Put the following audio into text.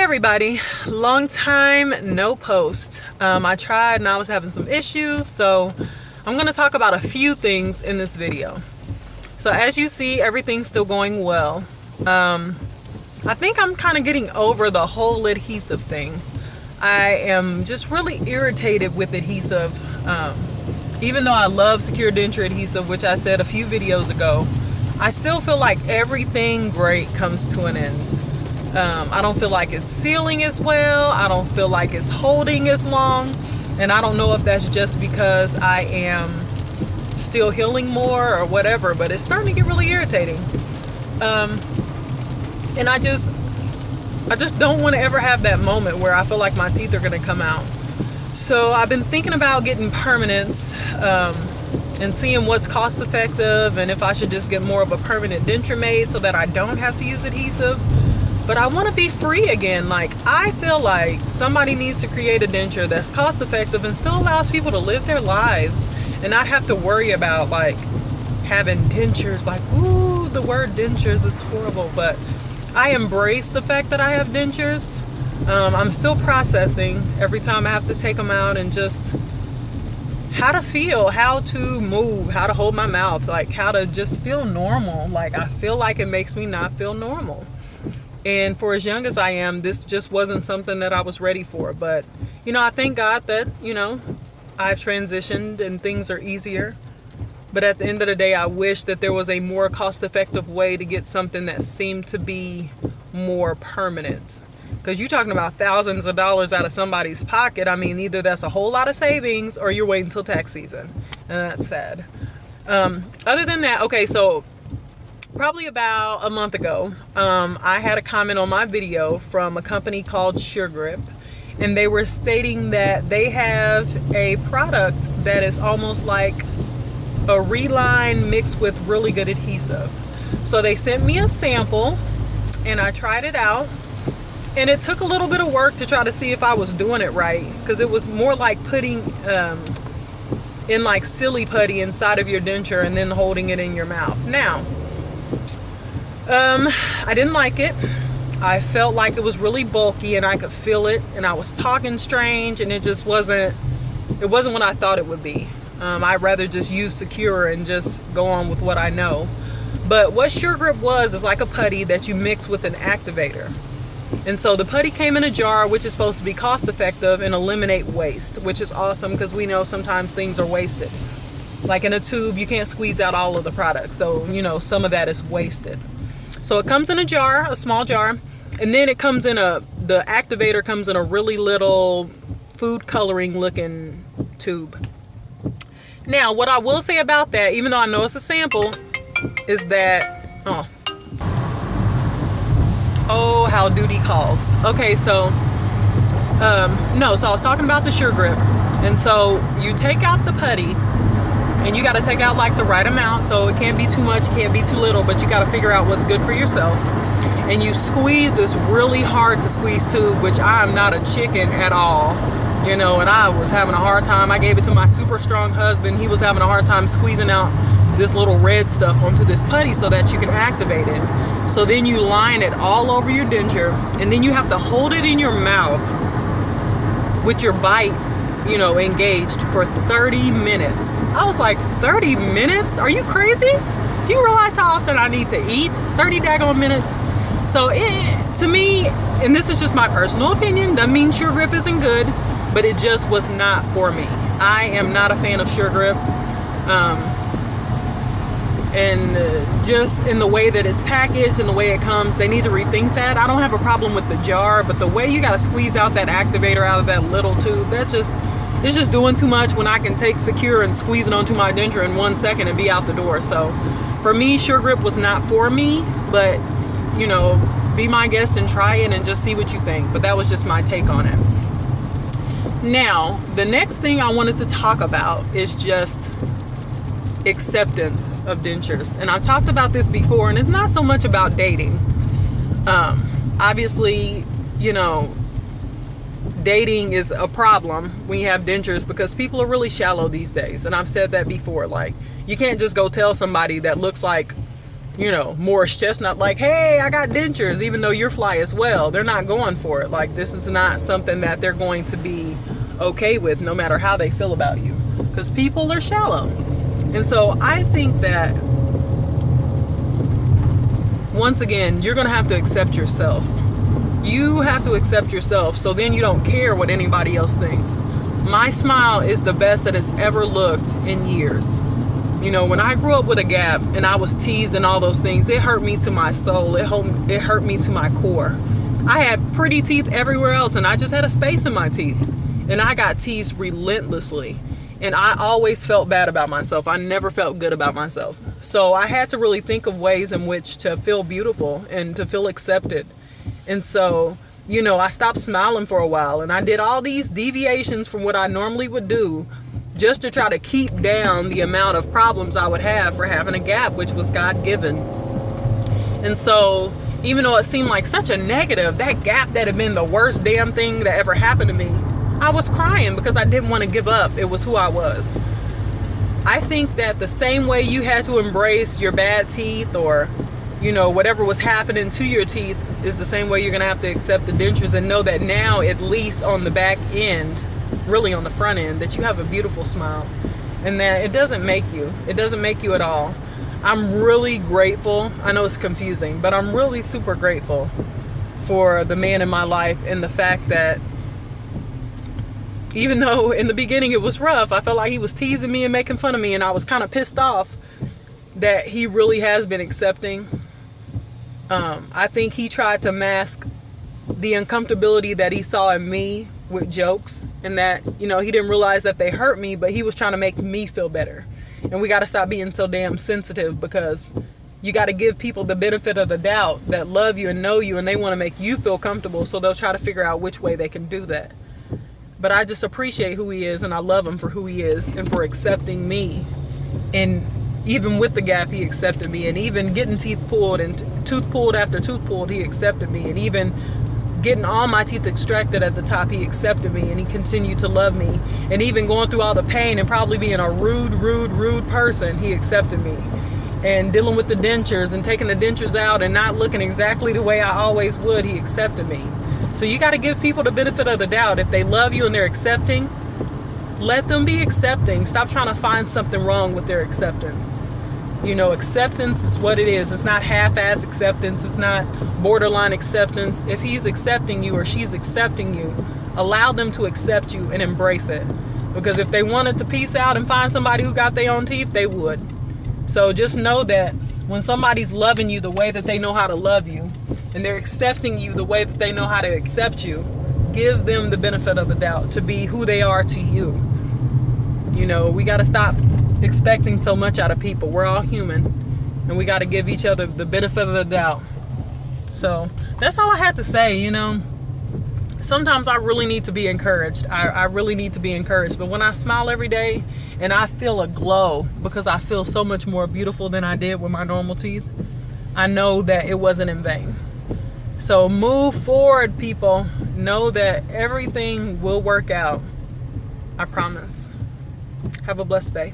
everybody, long time no post. I tried and I was having some issues, so I'm going to talk about a few things in this video. So as you see, everything's still going well. I think I'm kind of getting over the whole adhesive thing. I am just really irritated with adhesive. Even though I love secure denture adhesive, which I said a few videos ago, I still feel like everything great comes to an end. I don't feel like it's sealing as well. I don't feel like it's holding as long. And I don't know if that's just because I am still healing more or whatever, but it's starting to get really irritating. And I just don't want to ever have that moment where I feel like my teeth are going to come out. So I've been thinking about getting permanents and seeing what's cost effective and if I should just get more of a permanent denture made so that I don't have to use adhesive. But I want to be free again. Like, I feel like somebody needs to create a denture that's cost effective and still allows people to live their lives and not have to worry about like having dentures. Like, ooh, the word dentures, it's horrible. But I embrace the fact that I have dentures. I'm still processing every time I have to take them out and just how to feel, how to move, how to hold my mouth, like how to just feel normal. Like, I feel like it makes me not feel normal. And for as young as I am, this just wasn't something that I was ready for. But, you know, I thank God that, you know, I've transitioned and things are easier. But at the end of the day, I wish that there was a more cost-effective way to get something that seemed to be more permanent. Because you're talking about thousands of dollars out of somebody's pocket. I mean, either that's a whole lot of savings or you're waiting until tax season. And that's sad. Other than that, okay, so probably about a month ago, I had a comment on my video from a company called Suregrip, and they were stating that they have a product that is almost like a reline mixed with really good adhesive. So they sent me a sample and I tried it out, and it took a little bit of work to try to see if I was doing it right, because it was more like putting in like silly putty inside of your denture and then holding it in your mouth. Now, I didn't like it. I felt like it was really bulky and I could feel it, and I was talking strange, and it wasn't what I thought it would be. I'd rather just use Secure and just go on with what I know. But what Suregrip is like a putty that you mix with an activator. And so the putty came in a jar, which is supposed to be cost effective and eliminate waste, which is awesome because we know sometimes things are wasted. Like in a tube, you can't squeeze out all of the product. So, you know, some of that is wasted. So it comes in a jar, a small jar, and then it comes in the activator comes in a really little food coloring looking tube. Now, what I will say about that, even though I know it's a sample, is that, oh, how duty calls. Okay, so, so I was talking about the Suregrip. And so you take out the putty, and you got to take out like the right amount, so it can't be too much, can't be too little, but you got to figure out what's good for yourself. And you squeeze this really hard to squeeze tube, which I am not a chicken at all, you know, and I was having a hard time. I gave it to my super strong husband. He was having a hard time squeezing out this little red stuff onto this putty so that you can activate it. So then you line it all over your denture, and then you have to hold it in your mouth with your bite, you know, engaged for 30 minutes. I was like, 30 minutes? Are you crazy? Do you realize how often I need to eat? 30 daggone minutes. So to me, and this is just my personal opinion, doesn't mean Suregrip isn't good, but it just was not for me. I am not a fan of Suregrip. And just in the way that it's packaged and the way it comes, they need to rethink that. I don't have a problem with the jar, but the way you got to squeeze out that activator out of that little tube, it's just doing too much when I can take Secure and squeeze it onto my denture in 1 second and be out the door. So for me, Suregrip was not for me, but you know, be my guest and try it and just see what you think. But that was just my take on it. Now, the next thing I wanted to talk about is just acceptance of dentures. And I've talked about this before, and it's not so much about dating. Obviously, you know, dating is a problem when you have dentures because people are really shallow these days. And I've said that before. Like, you can't just go tell somebody that looks like Morris Chestnut, like, hey, I got dentures, even though you're fly as well. They're not going for it. Like, this is not something that they're going to be okay with, no matter how they feel about you, because people are shallow. And so I think that, once again, you're going to have to accept yourself. You have to accept yourself, so then you don't care what anybody else thinks. My smile is the best that it's ever looked in years. When I grew up with a gap and I was teased and all those things, it hurt me to my soul. It hurt me to my core. I had pretty teeth everywhere else, and I just had a space in my teeth. And I got teased relentlessly. And I always felt bad about myself. I never felt good about myself. So I had to really think of ways in which to feel beautiful and to feel accepted. And so, I stopped smiling for a while, and I did all these deviations from what I normally would do, just to try to keep down the amount of problems I would have for having a gap, which was God-given. And so, even though it seemed like such a negative, that gap that had been the worst damn thing that ever happened to me, I was crying because I didn't want to give up. It was who I was. I think that the same way you had to embrace your bad teeth, or whatever was happening to your teeth, is the same way you're going to have to accept the dentures, and know that now, at least on the back end, really on the front end, that you have a beautiful smile, and that it doesn't make you at all. I'm really grateful. I know it's confusing, but I'm really super grateful for the man in my life, and the fact that even though in the beginning it was rough, I felt like he was teasing me and making fun of me, and I was kind of pissed off, that he really has been accepting. I think he tried to mask the uncomfortability that he saw in me with jokes, and that he didn't realize that they hurt me, but he was trying to make me feel better. And we got to stop being so damn sensitive, because you got to give people the benefit of the doubt that love you and know you, and they want to make you feel comfortable, so they'll try to figure out which way they can do that. But I just appreciate who he is, and I love him for who he is and for accepting me. And even with the gap, he accepted me. And even getting teeth pulled and tooth pulled after tooth pulled, he accepted me. And even getting all my teeth extracted at the top, he accepted me, and he continued to love me. And even going through all the pain and probably being a rude person, he accepted me. And dealing with the dentures and taking the dentures out and not looking exactly the way I always would, he accepted me. So you got to give people the benefit of the doubt. If they love you and they're accepting, let them be accepting. Stop trying to find something wrong with their acceptance. Acceptance is what it is. It's not half-ass acceptance. It's not borderline acceptance. If he's accepting you or she's accepting you, allow them to accept you and embrace it. Because if they wanted to peace out and find somebody who got their own teeth, they would. So just know that when somebody's loving you the way that they know how to love you, and they're accepting you the way that they know how to accept you, give them the benefit of the doubt to be who they are to you. We got to stop expecting so much out of people. We're all human, and we got to give each other the benefit of the doubt. So that's all I had to say. Sometimes I really need to be encouraged. I really need to be encouraged. But when I smile every day and I feel a glow because I feel so much more beautiful than I did with my normal teeth, I know that it wasn't in vain. So move forward, people. Know that everything will work out. I promise. Have a blessed day.